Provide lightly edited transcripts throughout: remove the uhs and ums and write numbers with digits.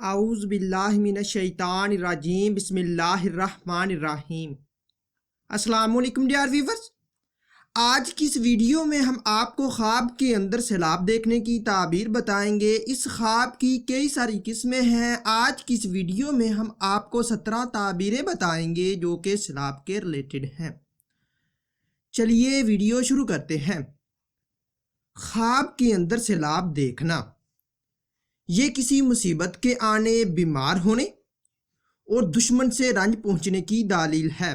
اعوذ باللہ من الشیطان الرجیم بسم اللہ الرحمن الرحیم۔ السلام علیکم ڈیئر ویورز، آج کی اس ویڈیو میں ہم آپ کو خواب کے اندر سیلاب دیکھنے کی تعبیر بتائیں گے۔ اس خواب کی کئی ساری قسمیں ہیں۔ آج کی اس ویڈیو میں ہم آپ کو 17 تعبیریں بتائیں گے جو کہ سیلاب کے ریلیٹڈ ہیں۔ چلیے ویڈیو شروع کرتے ہیں۔ خواب کے اندر سیلاب دیکھنا، یہ کسی مصیبت کے آنے، بیمار ہونے اور دشمن سے رنج پہنچنے کی دلیل ہے۔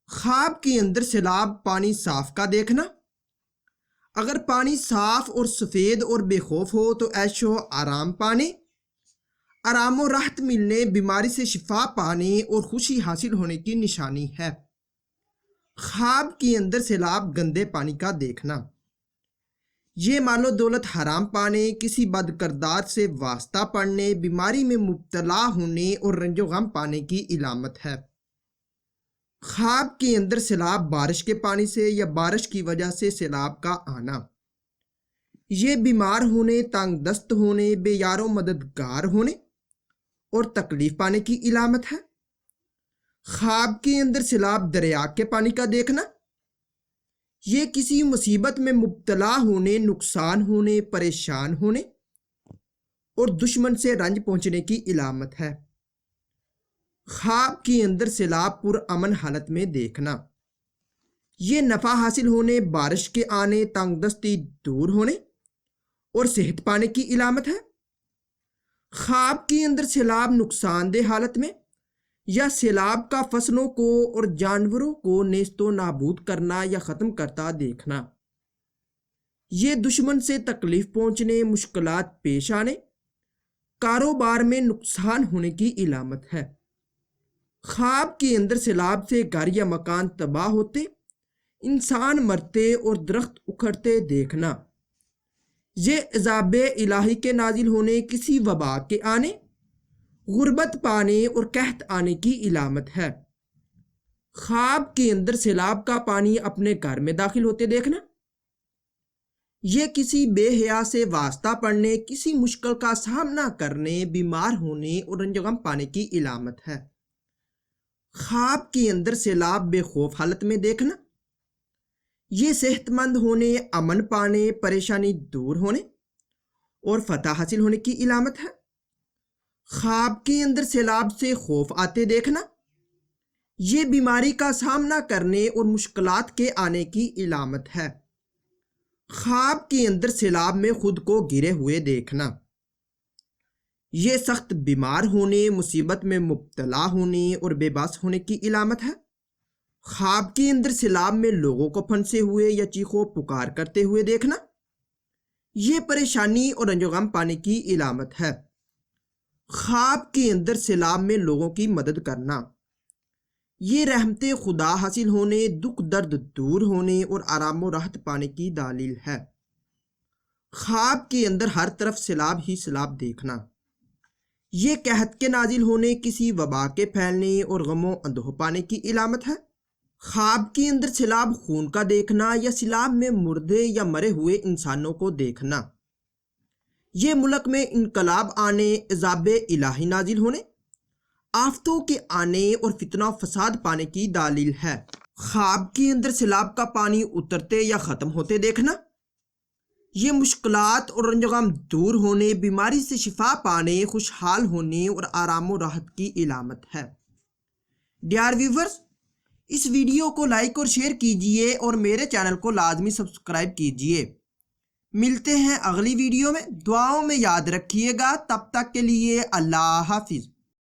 خواب کے اندر سیلاب پانی صاف کا دیکھنا، اگر پانی صاف اور سفید اور بے خوف ہو تو عیش و آرام پانے، آرام و راحت ملنے، بیماری سے شفا پانے اور خوشی حاصل ہونے کی نشانی ہے۔ خواب کے اندر سیلاب گندے پانی کا دیکھنا، یہ مال و دولت حرام پانے، کسی بد کردار سے واسطہ پڑنے، بیماری میں مبتلا ہونے اور رنج و غم پانے کی علامت ہے۔ خواب کے اندر سیلاب بارش کے پانی سے یا بارش کی وجہ سے سیلاب کا آنا، یہ بیمار ہونے، تنگ دست ہونے، بے یار و مددگار ہونے اور تکلیف پانے کی علامت ہے۔ خواب کے اندر سیلاب دریا کے پانی کا دیکھنا، یہ کسی مصیبت میں مبتلا ہونے، نقصان ہونے، پریشان ہونے اور دشمن سے رنج پہنچنے کی علامت ہے۔ خواب کے اندر سیلاب پر امن حالت میں دیکھنا، یہ نفع حاصل ہونے، بارش کے آنے، تنگ دستی دور ہونے اور صحت پانے کی علامت ہے۔ خواب کے اندر سیلاب نقصان دہ حالت میں یا سیلاب کا فصلوں کو اور جانوروں کو نیست و نابود کرنا یا ختم کرتا دیکھنا، یہ دشمن سے تکلیف پہنچنے، مشکلات پیش آنے، کاروبار میں نقصان ہونے کی علامت ہے۔ خواب کے اندر سیلاب سے گھر یا مکان تباہ ہوتے، انسان مرتے اور درخت اکھڑتے دیکھنا، یہ عذاب الہی کے نازل ہونے، کسی وبا کے آنے، غربت پانے اور قحط آنے کی علامت ہے۔ خواب کے اندر سیلاب کا پانی اپنے گھر میں داخل ہوتے دیکھنا، یہ کسی بے حیا سے واسطہ پڑنے، کسی مشکل کا سامنا کرنے، بیمار ہونے اور رنج و غم پانے کی علامت ہے۔ خواب کے اندر سیلاب بے خوف حالت میں دیکھنا، یہ صحت مند ہونے، امن پانے، پریشانی دور ہونے اور فتح حاصل ہونے کی علامت ہے۔ خواب کے اندر سیلاب سے خوف آتے دیکھنا، یہ بیماری کا سامنا کرنے اور مشکلات کے آنے کی علامت ہے۔ خواب کے اندر سیلاب میں خود کو گرے ہوئے دیکھنا، یہ سخت بیمار ہونے، مصیبت میں مبتلا ہونے اور بے بس ہونے کی علامت ہے۔ خواب کے اندر سیلاب میں لوگوں کو پھنسے ہوئے یا چیخ و پکار کرتے ہوئے دیکھنا، یہ پریشانی اور رنج و غم پانے کی علامت ہے۔ خواب کے اندر سیلاب میں لوگوں کی مدد کرنا، یہ رحمت خدا حاصل ہونے، دکھ درد دور ہونے اور آرام و راحت پانے کی دلیل ہے۔ خواب کے اندر ہر طرف سیلاب ہی سیلاب دیکھنا، یہ قحط کے نازل ہونے، کسی وبا کے پھیلنے اور غم و اندوہ پانے کی علامت ہے۔ خواب کے اندر سیلاب خون کا دیکھنا یا سیلاب میں مردے یا مرے ہوئے انسانوں کو دیکھنا، یہ ملک میں انقلاب آنے، عذاب الہی نازل ہونے، آفتوں کے آنے اور فتنہ و فساد پانے کی دلیل ہے۔ خواب کے اندر سیلاب کا پانی اترتے یا ختم ہوتے دیکھنا، یہ مشکلات اور رنج و غم دور ہونے، بیماری سے شفا پانے، خوشحال ہونے اور آرام و راحت کی علامت ہے۔ ڈیئر ویورز، اس ویڈیو کو لائک اور شیئر کیجئے اور میرے چینل کو لازمی سبسکرائب کیجئے۔ ملتے ہیں اگلی ویڈیو میں، دعاؤں میں یاد رکھیے گا۔ تب تک کے لیے اللہ حافظ۔